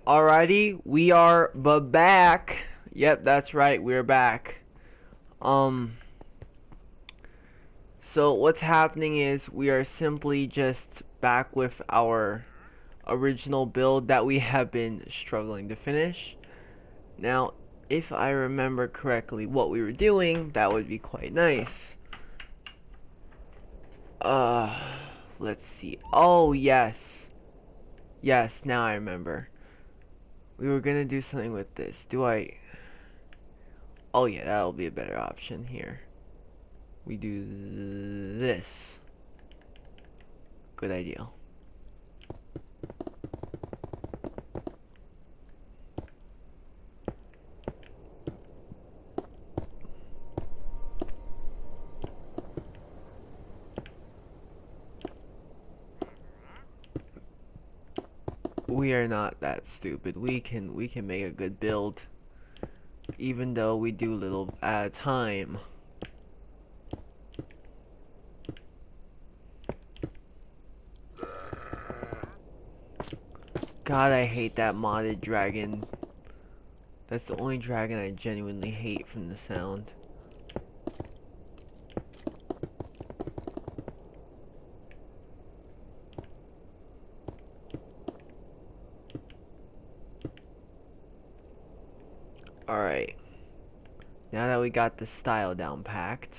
Alrighty, we are back. Yep, that's right, we're back. Um, so what's happening is we are simply just back with our original build that we have been struggling to finish. Now, if I remember correctly what we were doing, that would be quite nice. Uh, let's see. Oh, yes. Yes, now I remember. We were gonna do something with this. Oh yeah, that'll be a better option here. We do this. Good idea. We are not that stupid. We can make a good build, even though we do little at a time. God, I hate that modded dragon. That's the only dragon I genuinely hate from the sound. Alright. Now that we got the style down packed,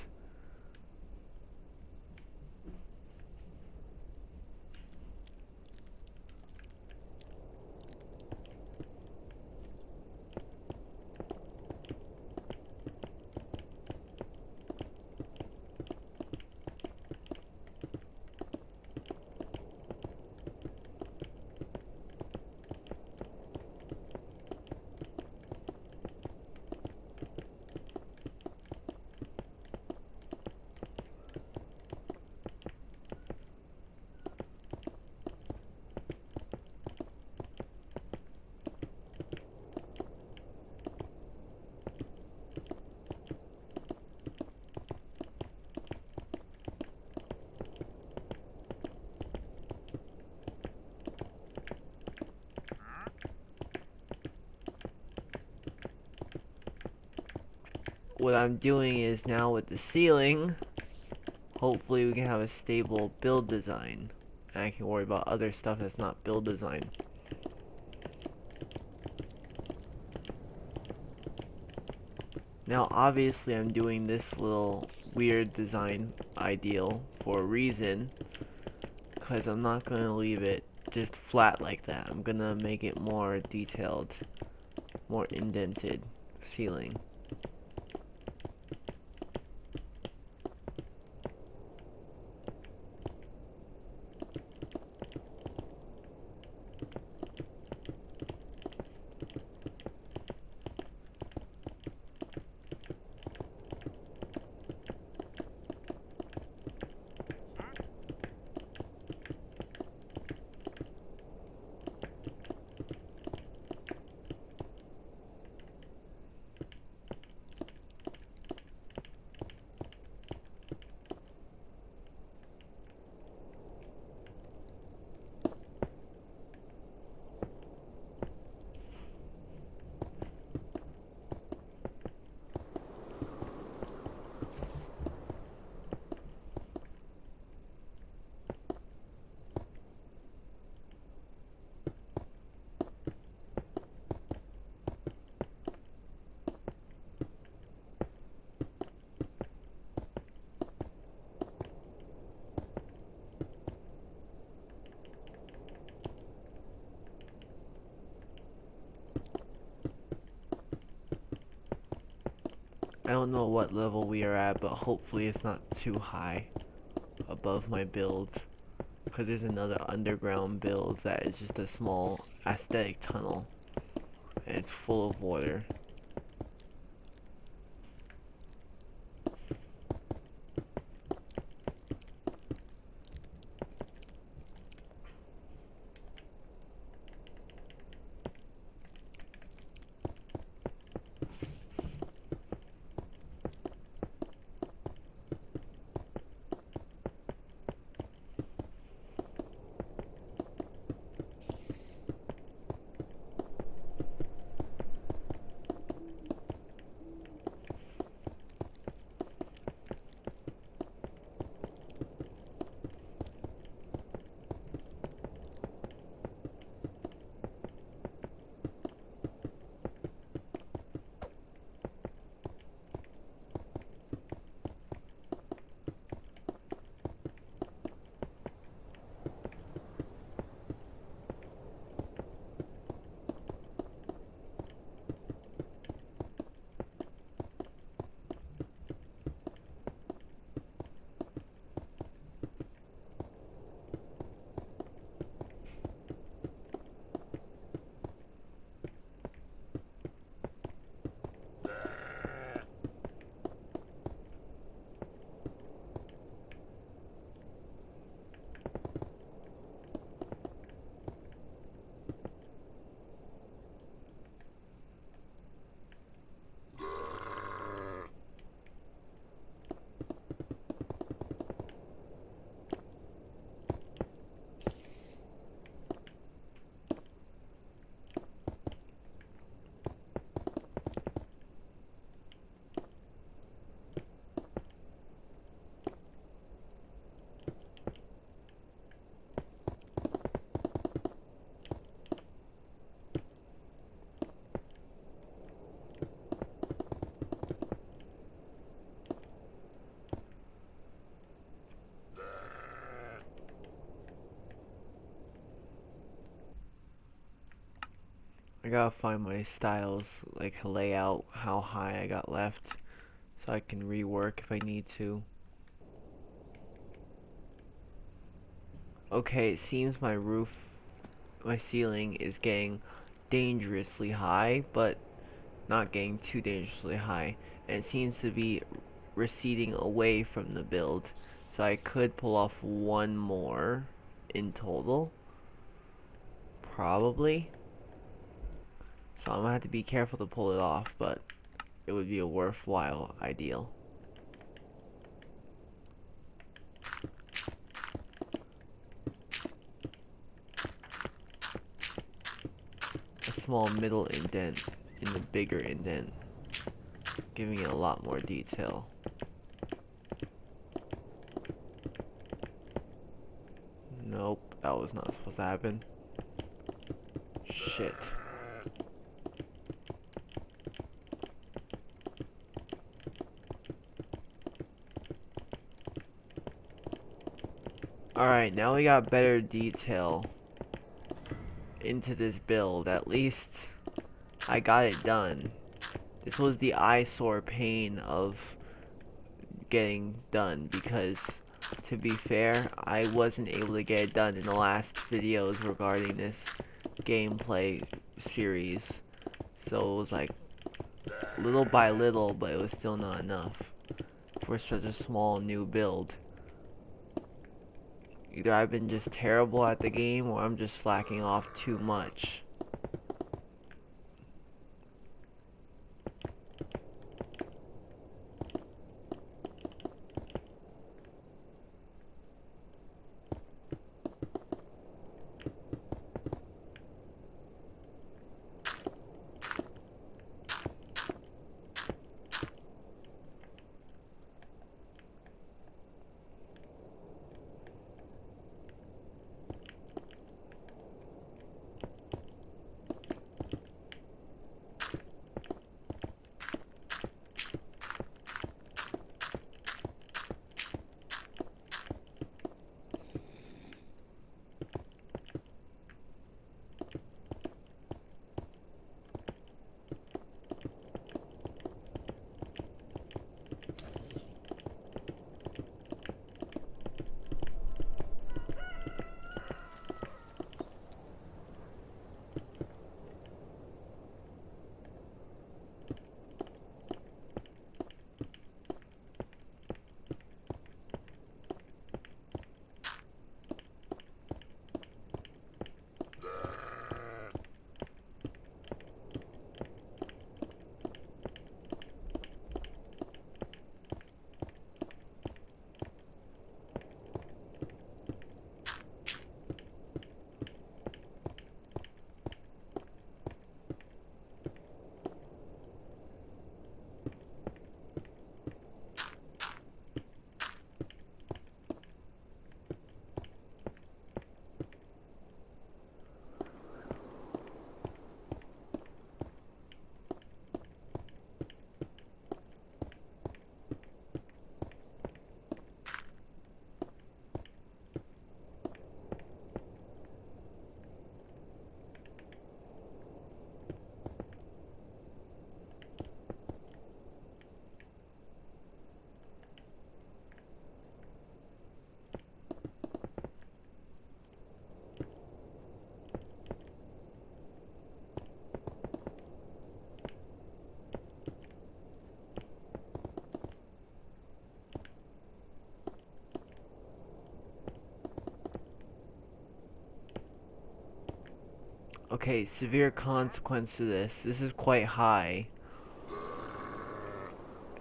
what I'm doing is now with the ceiling, hopefully we can have a stable build design. And I can worry about other stuff that's not build design. Now obviously I'm doing this little weird design ideal for a reason, because I'm not going to leave it just flat like that. I'm going to make it more detailed, more indented ceiling. I don't know what level we are at, but hopefully it's not too high above my build, because there's another underground build that is just a small aesthetic tunnel and it's full of water. I gotta find my styles, like layout, how high I got left, so I can rework if I need to. Okay, it seems my ceiling is getting dangerously high, but not getting too dangerously high. And it seems to be receding away from the build. So I could pull off one more in total. Probably. So I'm gonna have to be careful to pull it off, but it would be a worthwhile ideal. A small middle indent in the bigger indent, giving it a lot more detail. Nope, that was not supposed to happen. Shit. Alright, now we got better detail into this build. At least I got it done. This was the eyesore pain of getting done because, to be fair, I wasn't able to get it done in the last videos regarding this gameplay series. So it was like little by little, but it was still not enough for such a small new build. Either I've been just terrible at the game or I'm just slacking off too much. Okay, severe consequence to this. This is quite high.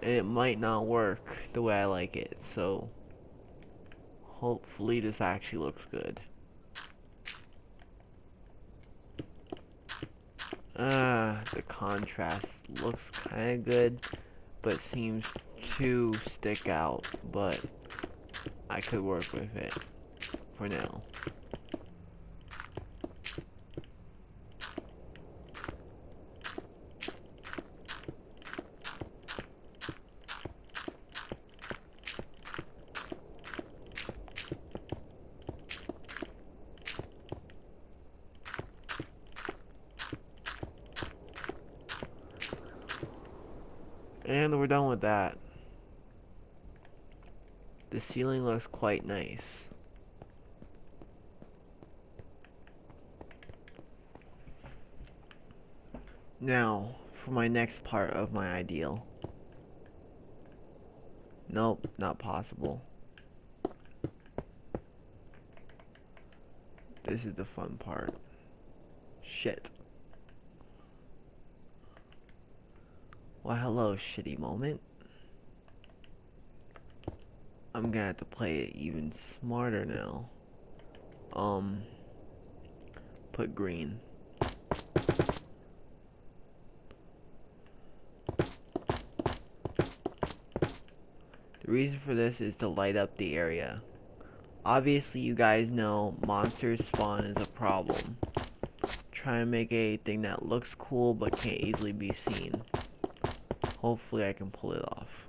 And it might not work the way I like it, so hopefully this actually looks good. The contrast looks kinda good, but seems to stick out, but I could work with it for now. And we're done with that. The ceiling looks quite nice. Now, for my next part of my ideal. Nope, not possible. This is the fun part. Shit. Well, hello, shitty moment. I'm gonna have to play it even smarter now. Put green. The reason for this is to light up the area. Obviously, you guys know monsters spawn is a problem. Try and make a thing that looks cool but can't easily be seen. Hopefully I can pull it off.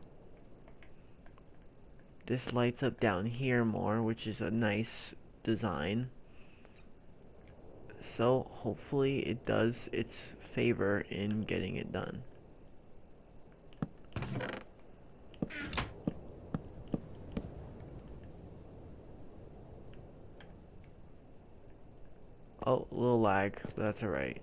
This lights up down here more, which is a nice design. So hopefully it does its favor in getting it done. Oh, a little lag, but that's alright.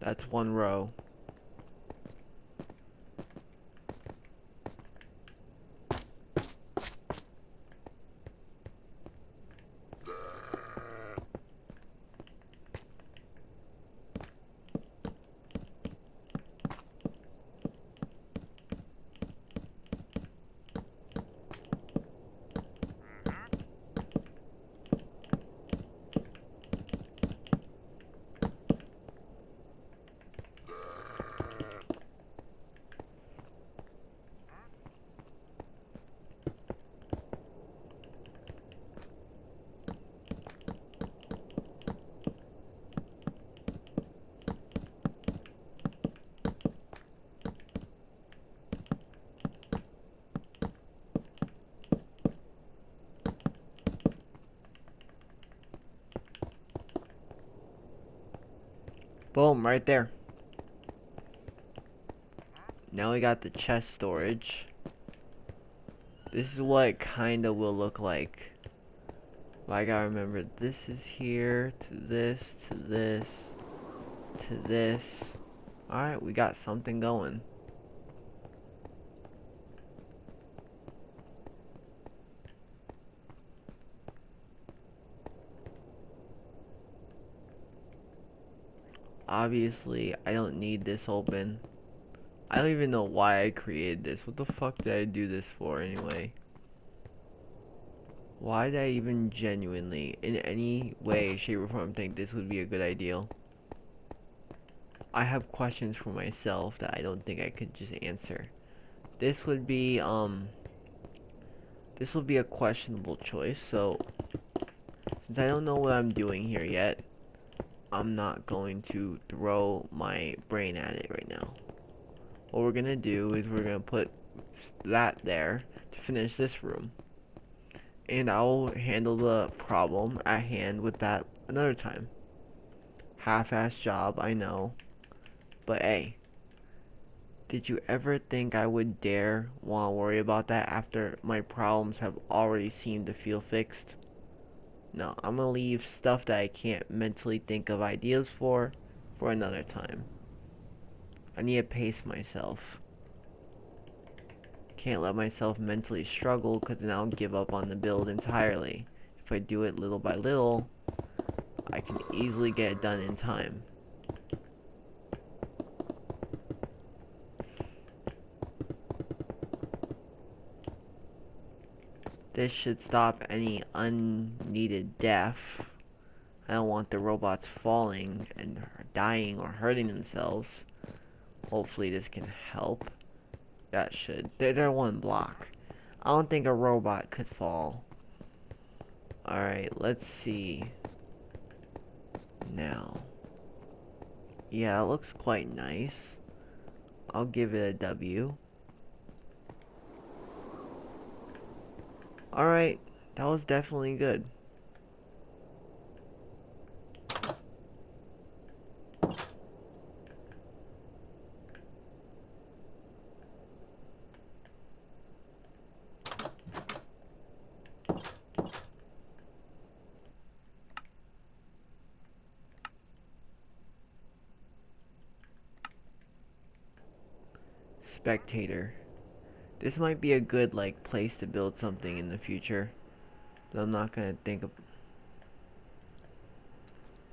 That's one row. Boom, right there. Now we got the chest storage. This is what it kinda will look like. But I gotta remember, this is here, to this, to this, to this. Alright, we got something going. Obviously, I don't need this open. I don't even know why I created this. What the fuck did I do this for anyway? Why did I even genuinely, in any way, shape, or form, think this would be a good idea? I have questions for myself that I don't think I could just answer. This would be a questionable choice, so since I don't know what I'm doing here yet, I'm not going to throw my brain at it right now. What we're gonna do is we're gonna put that there to finish this room. And I'll handle the problem at hand with that another time. Half-ass job, I know. But hey, did you ever think I would dare want to worry about that after my problems have already seemed to feel fixed? No, I'm gonna leave stuff that I can't mentally think of ideas for another time. I need to pace myself. Can't let myself mentally struggle because then I'll give up on the build entirely. If I do it little by little, I can easily get it done in time. This should stop any unneeded death. I don't want the robots falling and dying or hurting themselves. Hopefully this can help. That should. They're one block. I don't think a robot could fall. Alright, let's see. Now. Yeah, it looks quite nice. I'll give it a W. Alright, that was definitely good. Spectator. This might be a good like place to build something in the future. But I'm not gonna think of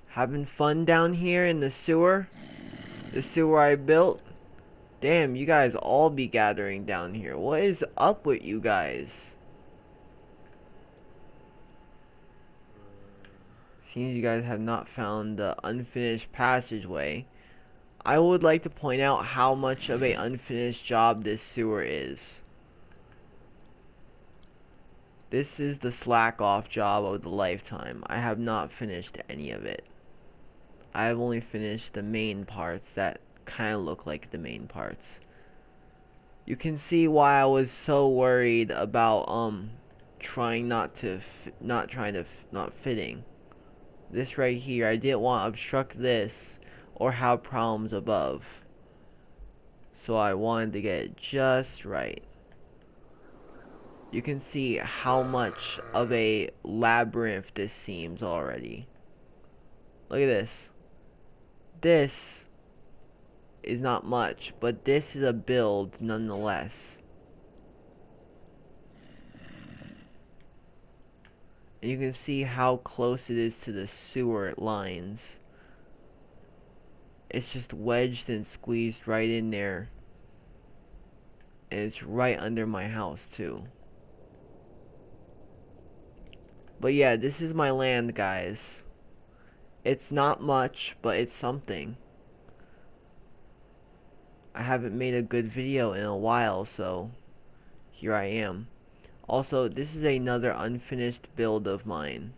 having fun down here in the sewer. The sewer I built. Damn, you guys all be gathering down here. What is up with you guys? Seems you guys have not found the unfinished passageway. I would like to point out how much of a unfinished job this sewer is. This is the slack off job of the lifetime. I have not finished any of it. I have only finished the main parts that kind of look like the main parts. You can see why I was so worried about trying not fitting. This right here, I didn't want to obstruct this or have problems above. So I wanted to get it just right. You can see how much of a labyrinth this seems already. Look at this. This is not much, but this is a build nonetheless. And you can see how close it is to the sewer lines. It's just wedged and squeezed right in there. And it's right under my house too. But yeah, this is my land, guys. It's not much, but it's something. I haven't made a good video in a while, so here I am. Also, this is another unfinished build of mine.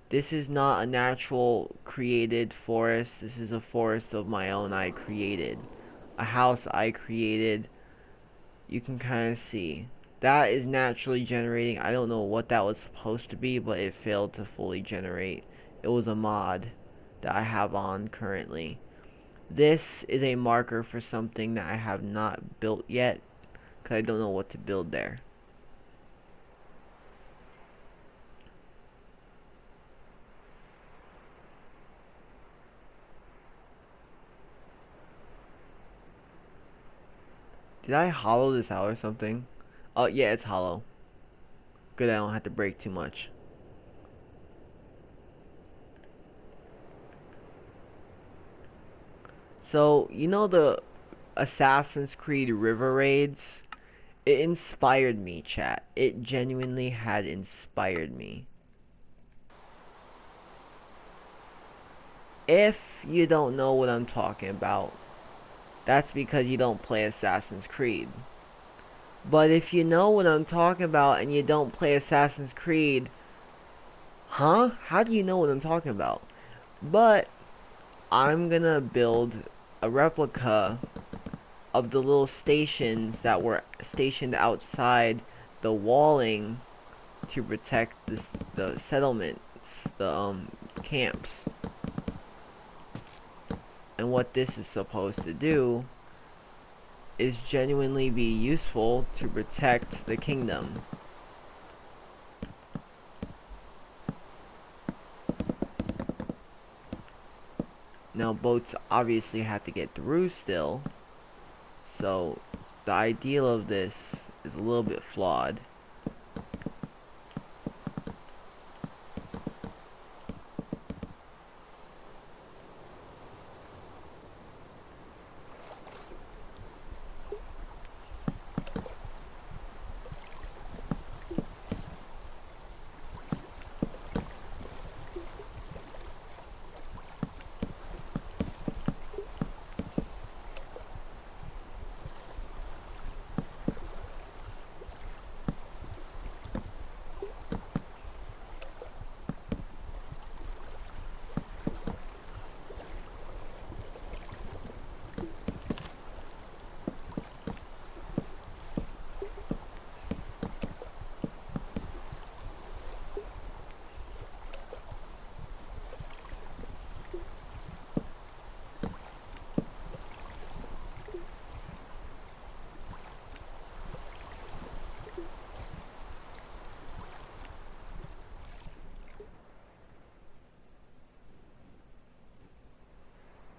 This is not a natural created forest. This is a forest of my own I created. A house I created. You can kind of see. That is naturally generating. I don't know what that was supposed to be, but it failed to fully generate. It was a mod that I have on currently. This is a marker for something that I have not built yet, because I don't know what to build there. Did I hollow this out or something? Oh, yeah, it's hollow. Good, I don't have to break too much. So, you know the Assassin's Creed River raids? It inspired me, chat. It genuinely had inspired me. If you don't know what I'm talking about, that's because you don't play Assassin's Creed. But if you know what I'm talking about and you don't play Assassin's Creed, huh? How do you know what I'm talking about? But I'm gonna build a replica of the little stations that were stationed outside the walling to protect the settlements, the camps. And what this is supposed to do is genuinely be useful to protect the kingdom. Now boats obviously have to get through still, so the ideal of this is a little bit flawed.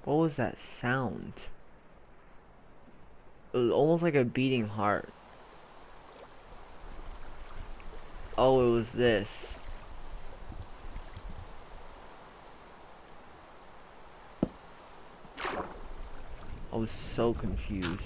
What was that sound? It was almost like a beating heart. Oh, it was this. I was so confused.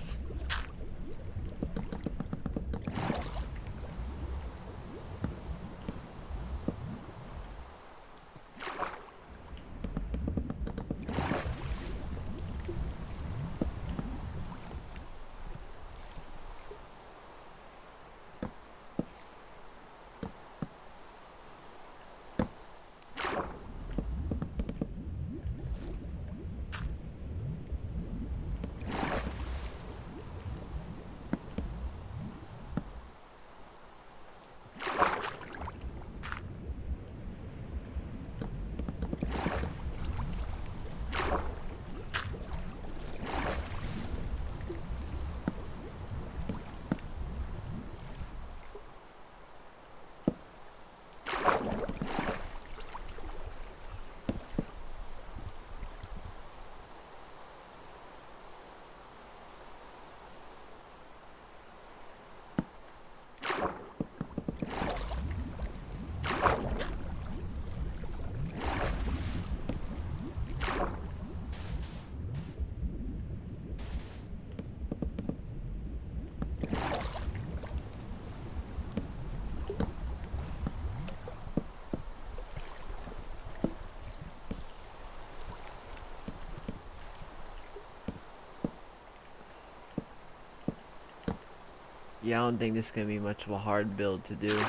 Yeah, I don't think this is gonna be much of a hard build to do.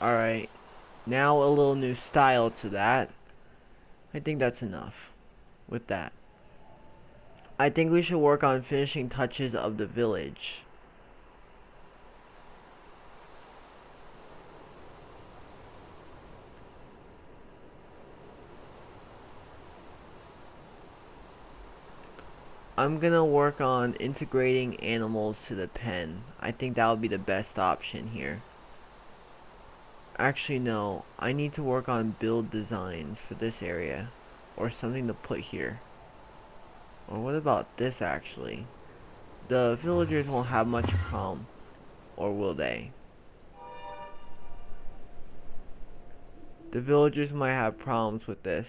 Alright, now a little new style to that. I think that's enough with that. I think we should work on finishing touches of the village. I'm gonna work on integrating animals to the pen. I think that would be the best option here. Actually, no. I need to work on build designs for this area. Or something to put here. Or what about this, actually? The villagers won't have much problem. Or will they? The villagers might have problems with this.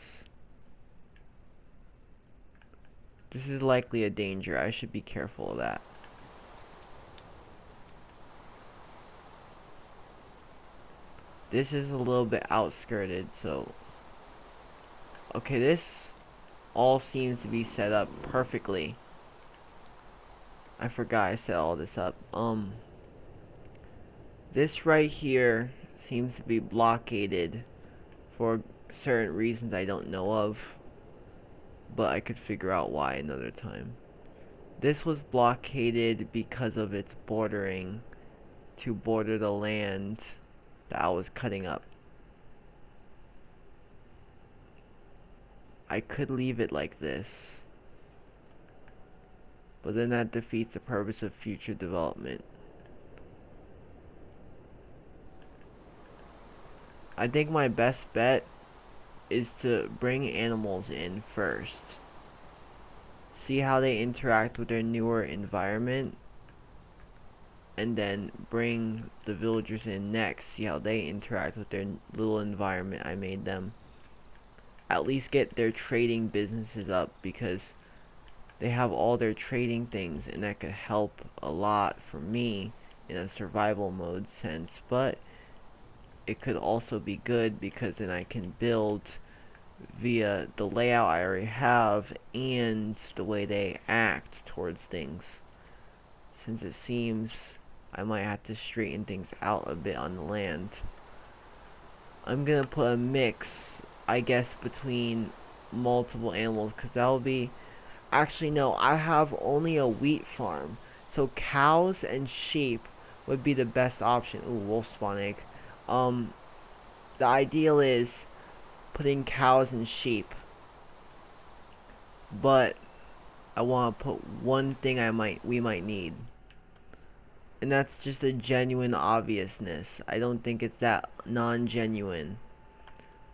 This is likely a danger. I should be careful of that. This is a little bit outskirted, so... Okay, this all seems to be set up perfectly. I forgot I set all this up. This right here seems to be blockaded for certain reasons I don't know of, but I could figure out why another time. This was blockaded because of its bordering to border the land that I was cutting up. I could leave it like this, but then that defeats the purpose of future development. I think my best bet is to bring animals in first. See how they interact with their newer environment, and then bring the villagers in next. See how they interact with their little environment I made them. At least get their trading businesses up, because they have all their trading things, and that could help a lot for me in a survival mode sense. But it could also be good because then I can build via the layout I already have and the way they act towards things, since it seems I might have to straighten things out a bit on the land. I'm gonna put a mix, I guess, between multiple animals, because that'll be... Actually, no, I have only a wheat farm, so cows and sheep would be the best option. Ooh, wolf spawn egg. The ideal is putting cows and sheep, but I want to put one thing we might need. And that's just a genuine obviousness. I don't think it's that non-genuine.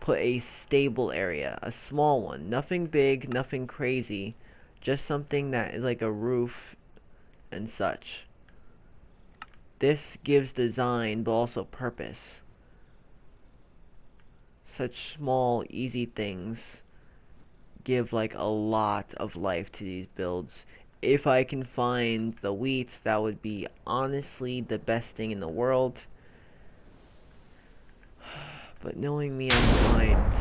Put a stable area, a small one. Nothing big, nothing crazy. Just something that is like a roof and such. This gives design, but also purpose. Such small, easy things give like a lot of life to these builds. If I can find the wheat, that would be honestly the best thing in the world. But knowing me, I'm blind.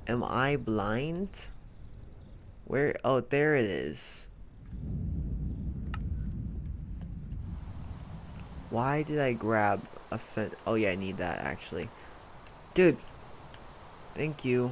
Am I blind? Where? Oh, there it is. Why did I grab a fence? Oh yeah, I need that actually. Dude, thank you.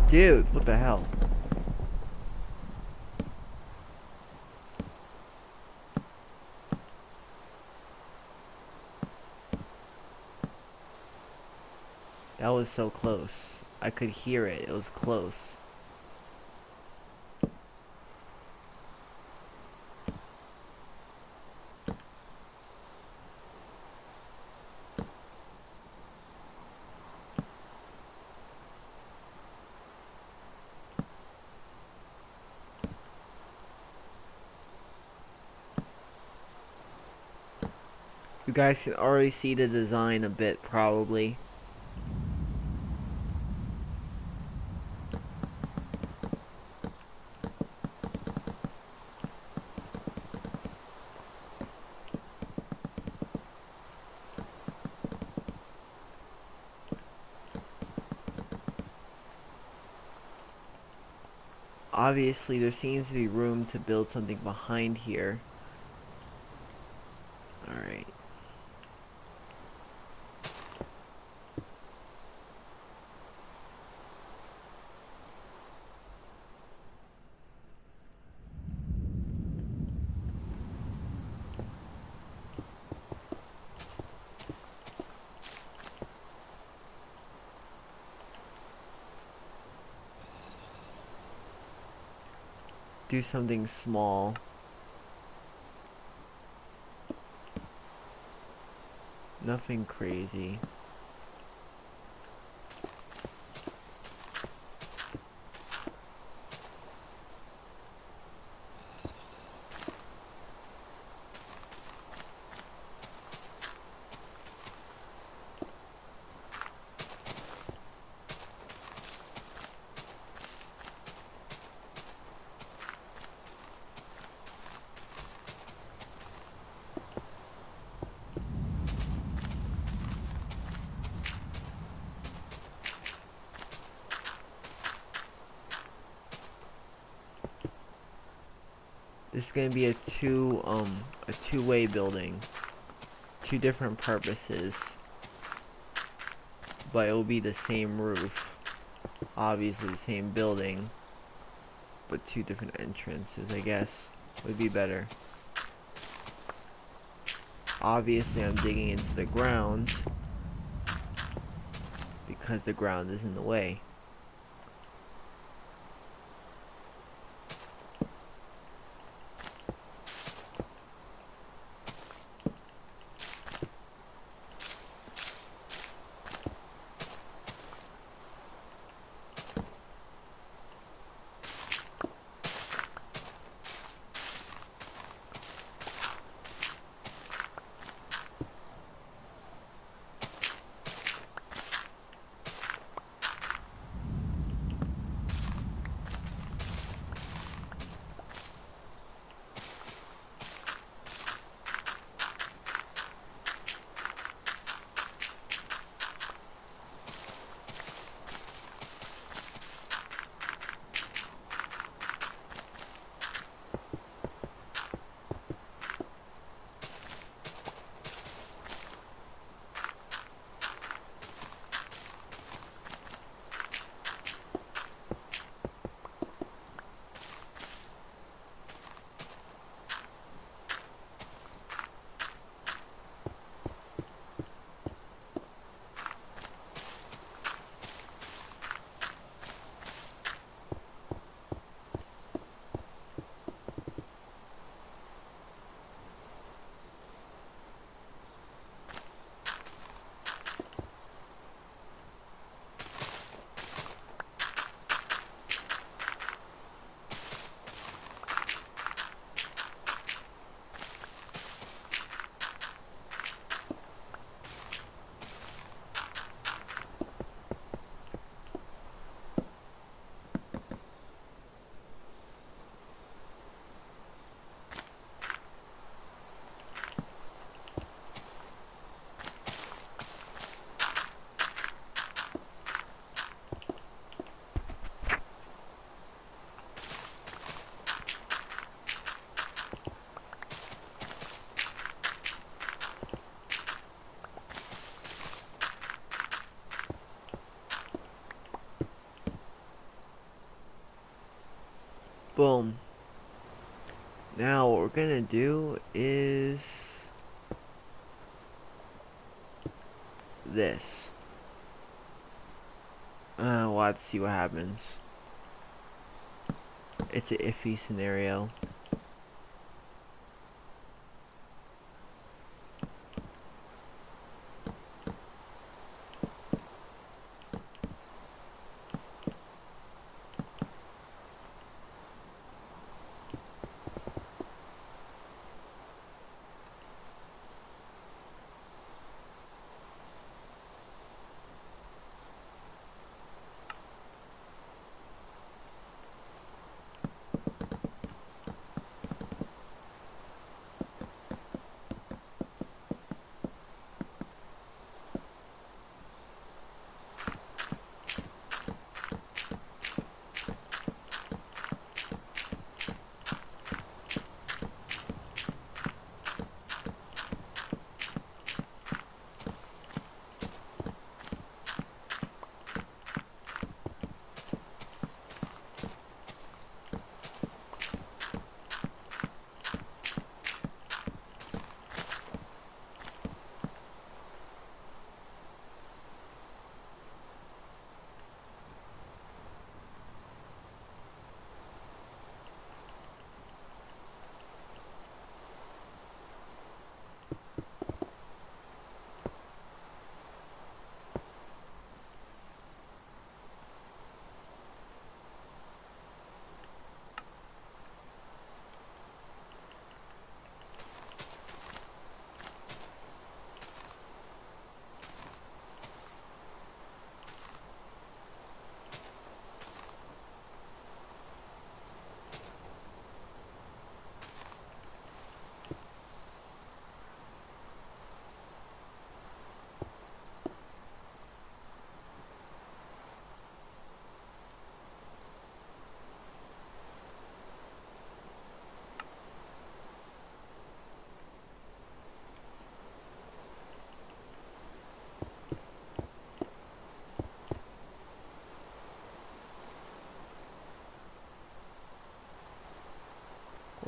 Dude, what the hell? That was so close. I could hear it. It was close. You guys can already see the design a bit, probably. Obviously, there seems to be room to build something behind here. Alright. Do something small. Nothing crazy. This is gonna be a two-way building. Two different purposes. But it will be the same roof. Obviously the same building. But two different entrances, I guess, would be better. Obviously I'm digging into the ground because the ground is in the way. Boom. Now what we're gonna do is this. Let's see what happens. It's an iffy scenario.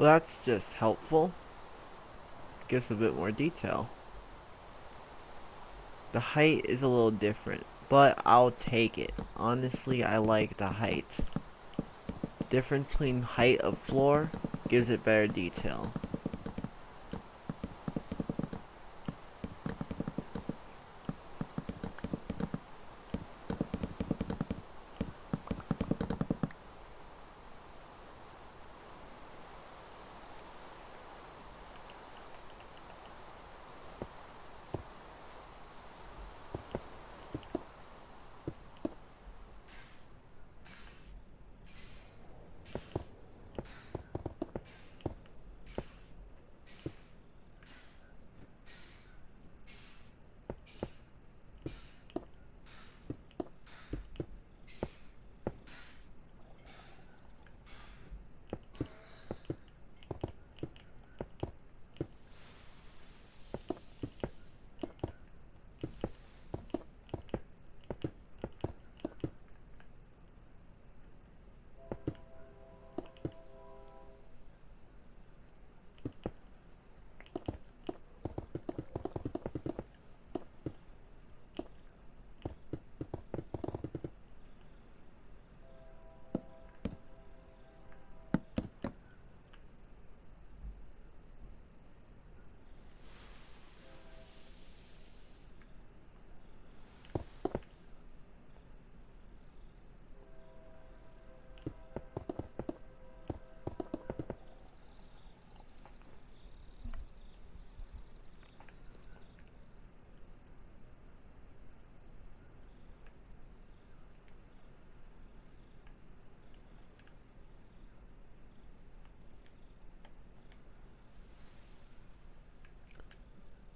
Well, that's just helpful. Gives a bit more detail. The height is a little different, but I'll take it. Honestly, I like the height. Difference between height of floor gives it better detail.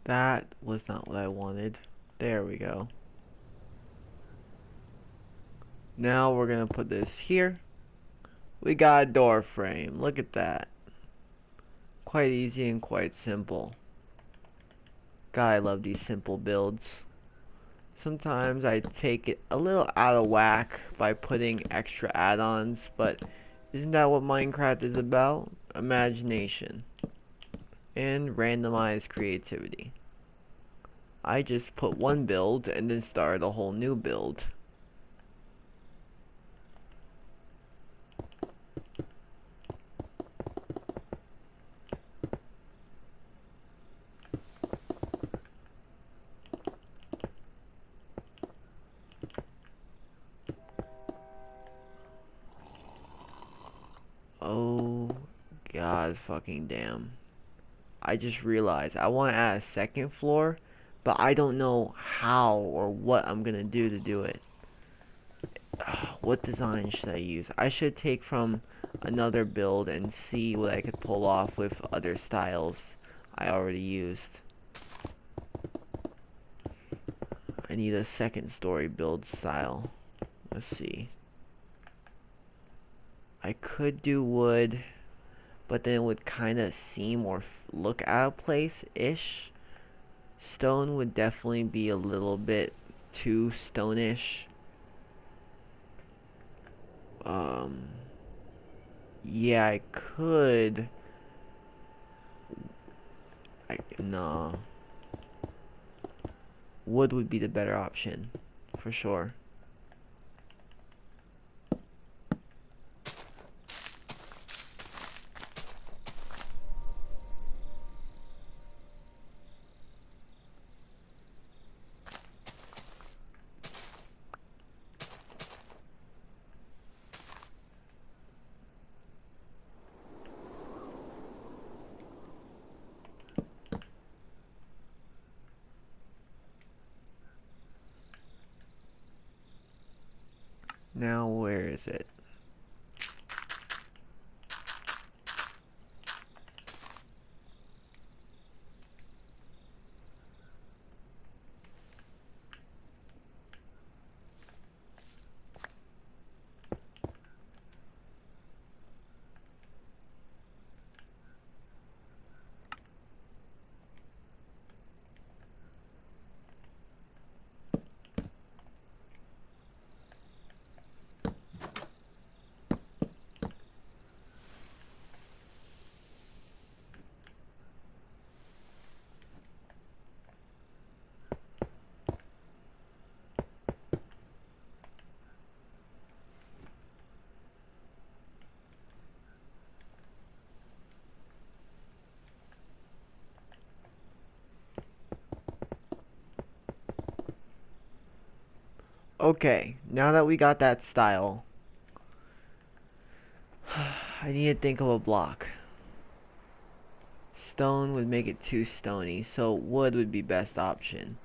That was not what I wanted. There we go. Now we're gonna put this here. We got a door frame. Look at that. Quite easy and quite simple. God, I love these simple builds. Sometimes I take it a little out of whack by putting extra add-ons, but Isn't that what Minecraft is about? Imagination and randomized creativity. I just put one build and then started a whole new build. Oh, god fucking damn. I just realized I want to add a second floor, but I don't know how or what I'm gonna do it. What design should I use? I should take from another build and see what I could pull off with other styles I already used. I need a second story build style. Let's see. I could do wood, but then it would kind of seem or look out of place-ish. Stone would definitely be a little bit too stone-ish. Yeah, I could. No. Wood would be the better option, for sure. Now, where is it? Okay, now that we got that style, I need to think of a block. Stone would make it too stony, so wood would be best option.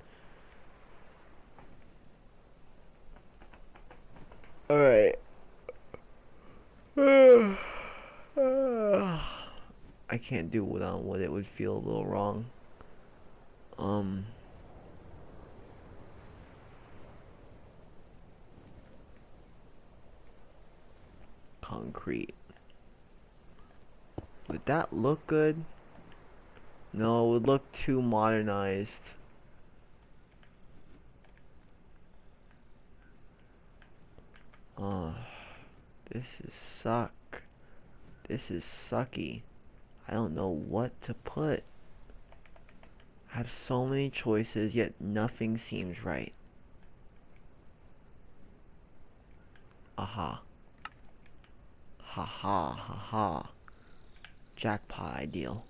Alright. I can't do wood on wood, it would feel a little wrong. Concrete. Would that look good? No, it would look too modernized. Oh, this is suck. This is sucky. I don't know what to put. I have so many choices, yet nothing seems right. Aha. Ha ha ha ha. Jackpot ideal.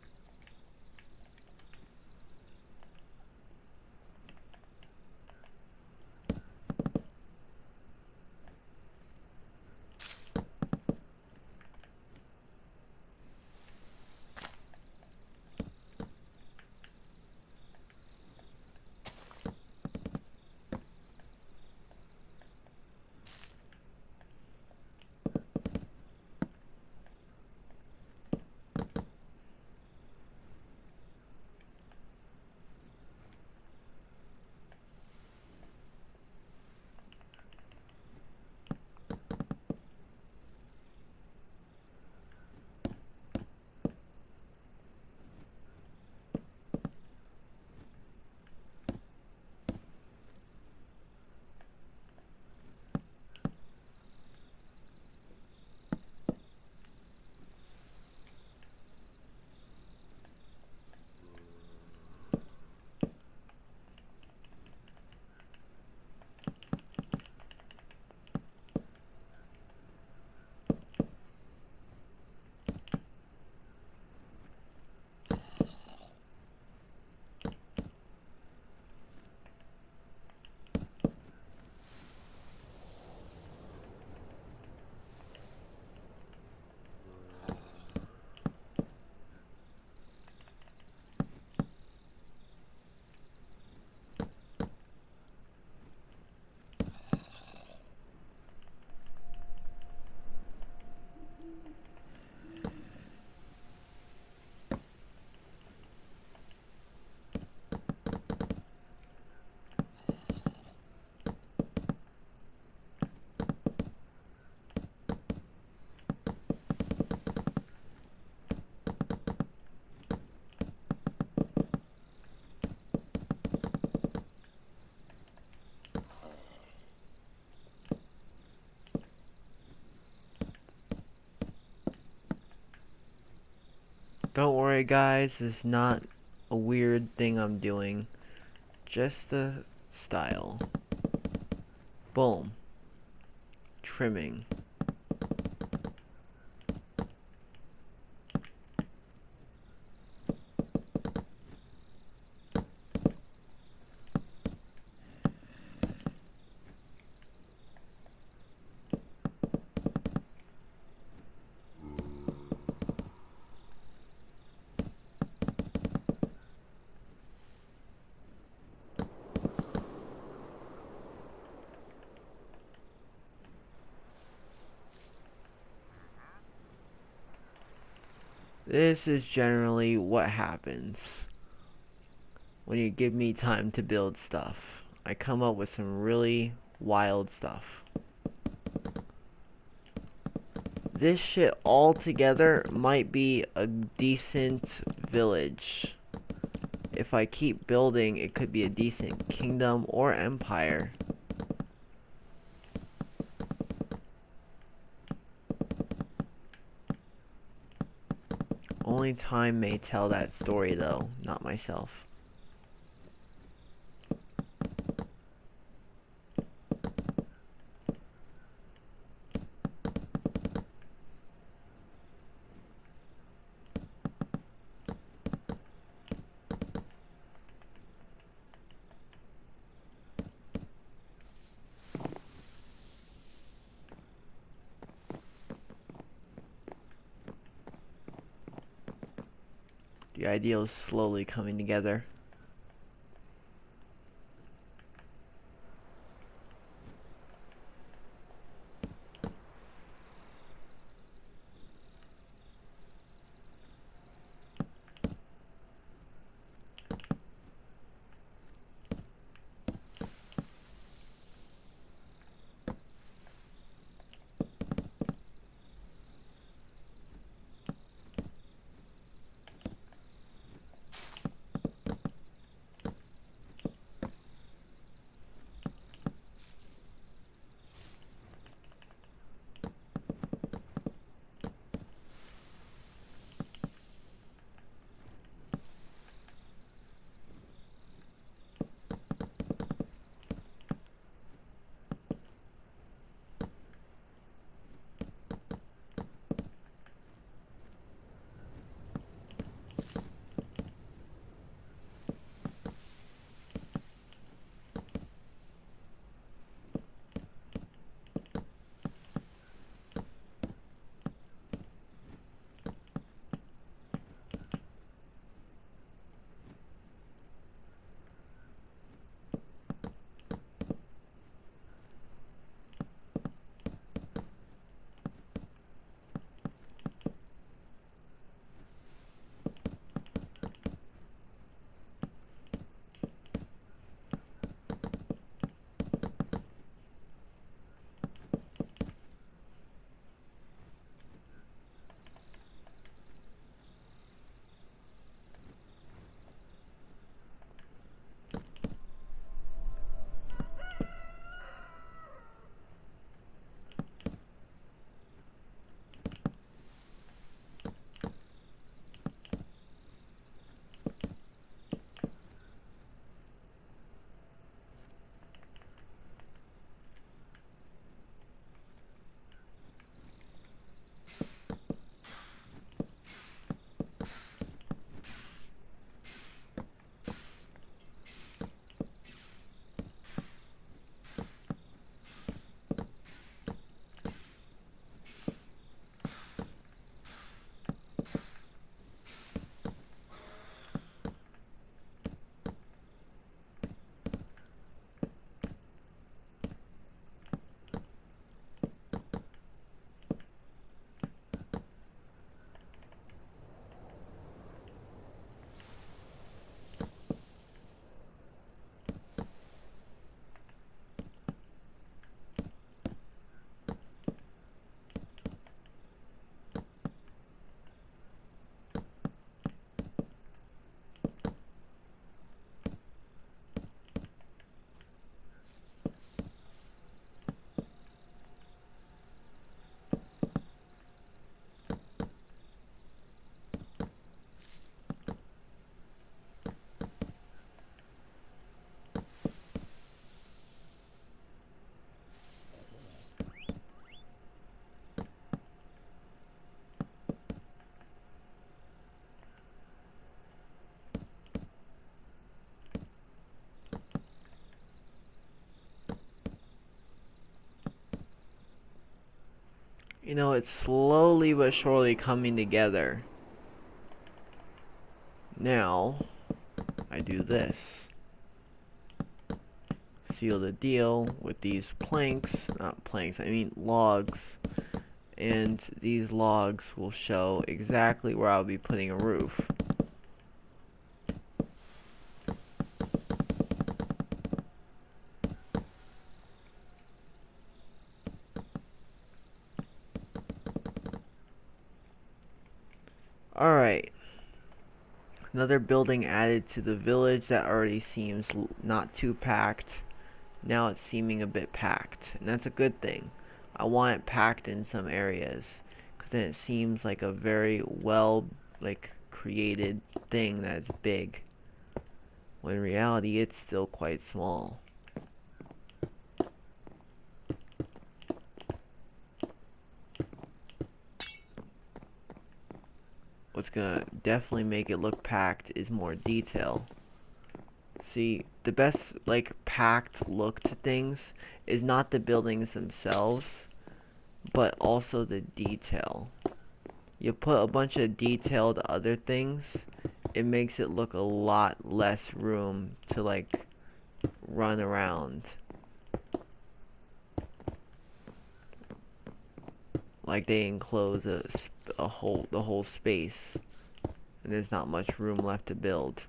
Don't worry guys, it's not a weird thing I'm doing. Just the style. Boom. Trimming. This is generally what happens when you give me time to build stuff. I come up with some really wild stuff. This shit all together might be a decent village. If I keep building, it could be a decent kingdom or empire. Only time may tell that story though, not myself. The ideal is slowly coming together. You know, it's slowly but surely coming together. Now, I do this. Seal the deal with these planks, not planks, I mean logs. And these logs will show exactly where I'll be putting a roof. Alright, another building added to the village that already seems not too packed. Now it's seeming a bit packed, and that's a good thing. I want it packed in some areas, because then it seems like a very well created thing that's big, when in reality it's still quite small. What's gonna definitely make it look packed is more detail. See, the best packed look to things is not the buildings themselves, but also the detail. You put a bunch of detailed other things, it makes it look a lot less room to run around. Like they enclose the whole space, and there's not much room left to build.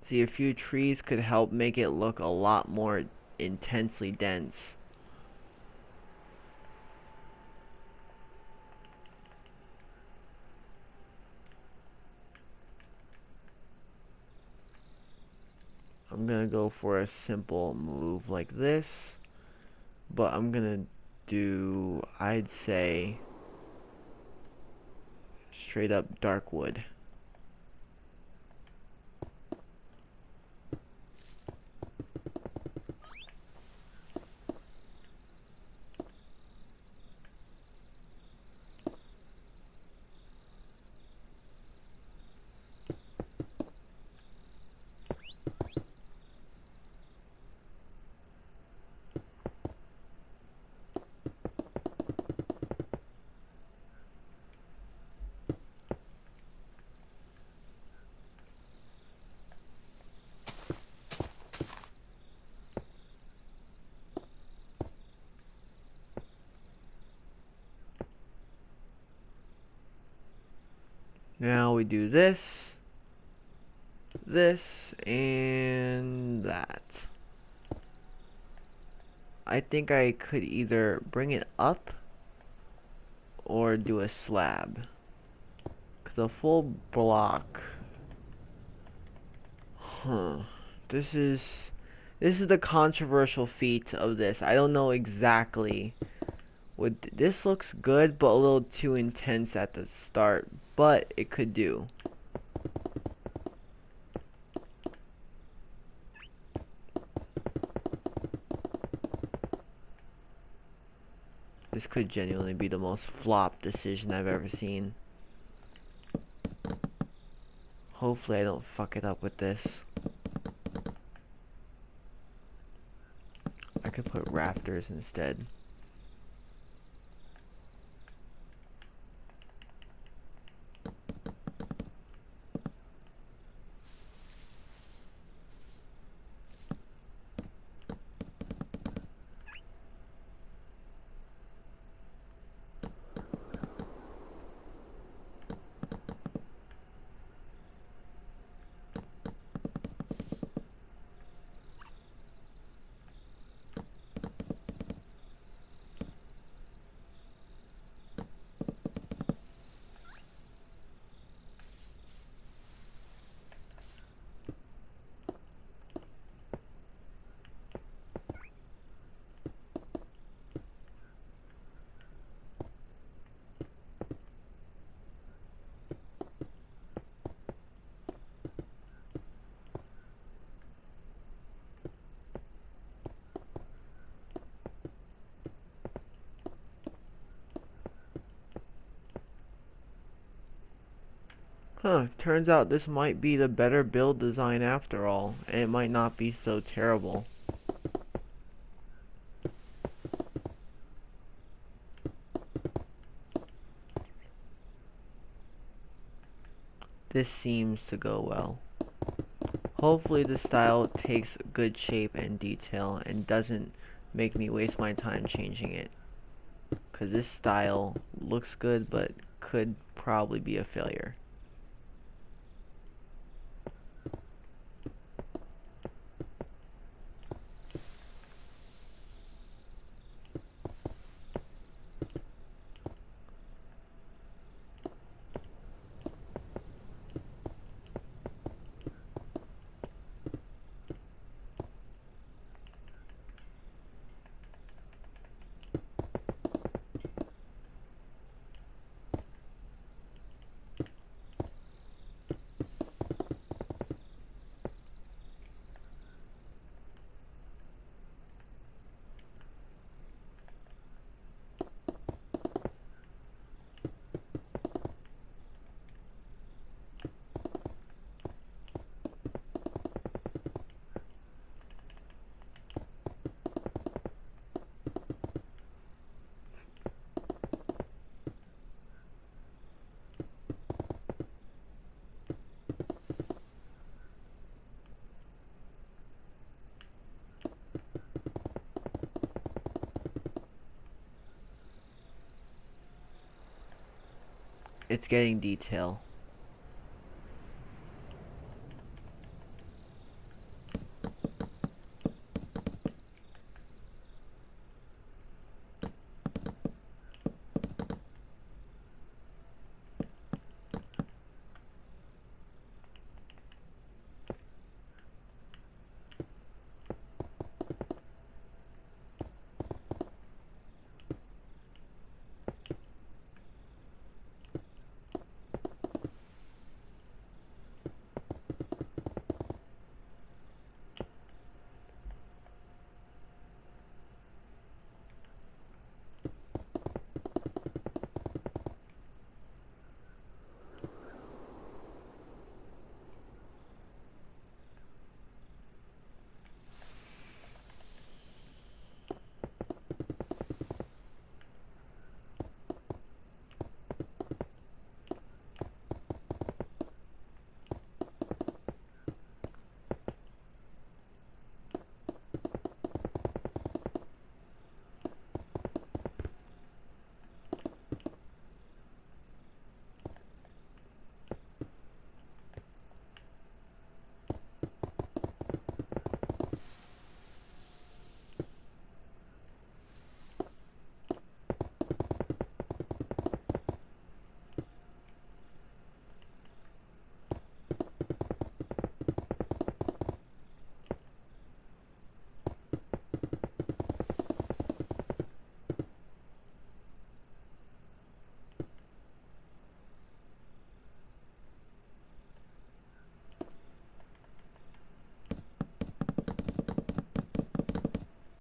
See, a few trees could help make it look a lot more intensely dense. I'm gonna go for a simple move like this, but I'm gonna do, I'd say, straight up dark wood. Now we do this, and that. I think I could either bring it up or do a slab. Cause a full block. Huh. This is the controversial feat of this. I don't know exactly. This looks good, but a little too intense at the start. But it could do. This could genuinely be the most flop decision I've ever seen. Hopefully I don't fuck it up with this. I could put rafters instead. Huh, turns out this might be the better build design after all, and it might not be so terrible. this seems to go well. Hopefully the style takes good shape and detail and doesn't make me waste my time changing it. Because this style looks good but could probably be a failure. It's getting detail.